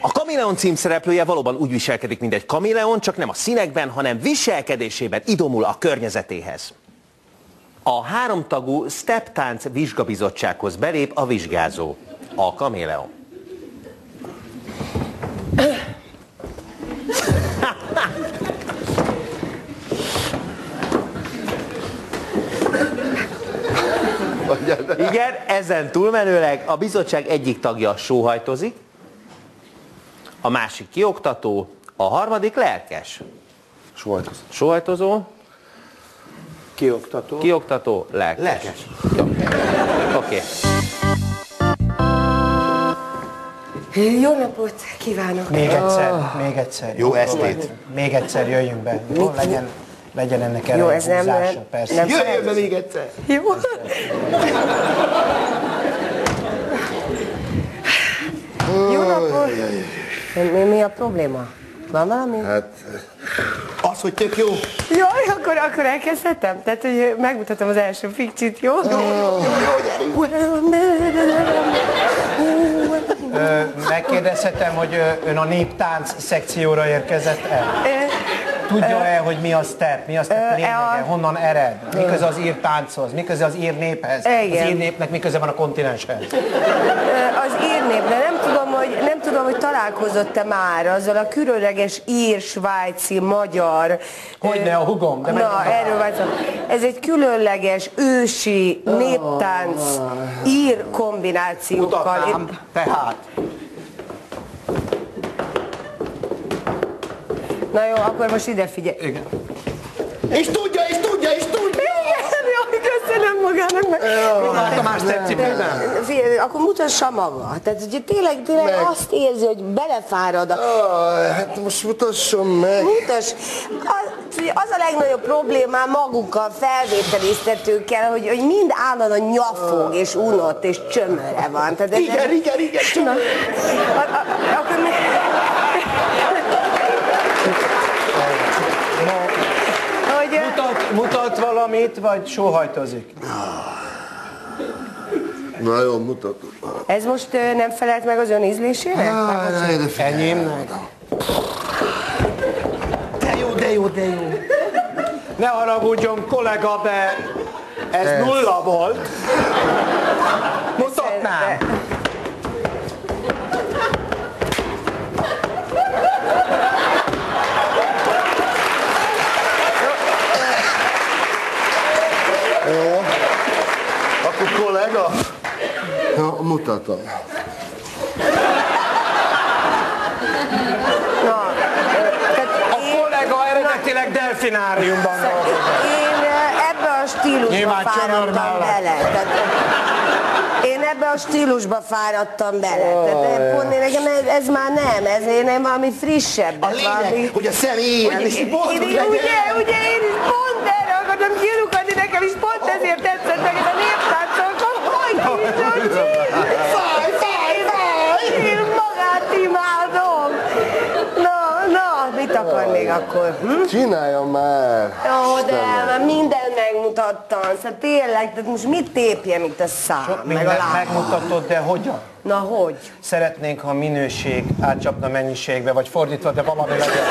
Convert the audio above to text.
A Kameleon címszereplője valóban úgy viselkedik, mint egy kameleon, csak nem a színekben, hanem viselkedésében idomul a környezetéhez. A háromtagú Step-tánc vizsgabizottsághoz belép a vizsgázó, a kameleon. Igen, ezen túlmenőleg a bizottság egyik tagja sóhajtozik, a másik kioktató, a harmadik lelkes. Sóhajtozó. Sóhajtozó. Kioktató. Kioktató, lelkes. Lelkes. Oké. Jó napot kívánok! Még egyszer. Jó estét. Még egyszer jöjjünk be. Jó, legyen ennek Jó, ez nem, húzása, persze. nem Jöjjön be még egyszer. Jó. Jó napot! Mi a probléma? Van valami? Hát, az, hogy tök jó. Jaj, akkor elkezdhetem? Tehát, hogy megmutatom az első fikcsit, jó? Megkérdezhetem, hogy ön a néptánc szekcióra érkezett el? Tudja-e, hogy mi a step? Mi a step lényege? Honnan ered? Mi köze az ír tánchoz? Mi köze az ír néphez? Igen. Az ír népnek mi köze van a kontinenshez? Az ír nép, de nem tudom, hogy találkozott-e már azzal a különleges ír, svájci, magyar... Hogyne a hugom, de na, erről van szó. Ez egy különleges, ősi, néptánc, ír kombinációkkal. Mutatnám, tehát. Na jó, akkor most ide figyelj. Igen. És tudja! Igen, jaj, köszönöm magának meg. Látta más szepcipőben? Figyelj, akkor mutassa maga. Tehát ugye tényleg Meg. azt érzi, hogy belefárad a... Hát most mutasson meg. Mutass. Az a legnagyobb problémám magukkal, felvételiztetőkkel, hogy mind állandóan nyafog, és unott, és csömöre van. Tehát Igen, Na, akkor mi... Hogy... Mutat valamit, vagy sóhajtozik? Na jó, mutatom. Ez most nem felelt meg az ön ízlésére? Enyémnek? De jó. Ne haragudjon, kollega, de ez nulla volt. Mutatnám. Jó. Akkor kollega? Jó, mutatom. Na, A kollega eredetileg delfináriumban dolgozott. Én ebbe a stílusba Nyilván csömör fáradtam mellett. bele. Én ebbe a stílusba fáradtam bele. Tehát pont nekem ez már nem, ez én valami frissebb. A lényeg, hogy a szem éljen, és boldog legyen. Ugye én is pont erre akartam kirukadni, nekem is pont ezért tetszett meg ez a néptáncok. Fáj! Én magát imádom. Na, mit akar még akkor? Csináljam már. Jó, de már mindent megmutattam, szóval tényleg, tehát most mit tépjem itt a szám, meg a Mindent lábam? megmutatod, de hogyan? Na, hogy? Szeretnénk, ha minőség átcsapna mennyiségbe, vagy fordítva, de valami legyen.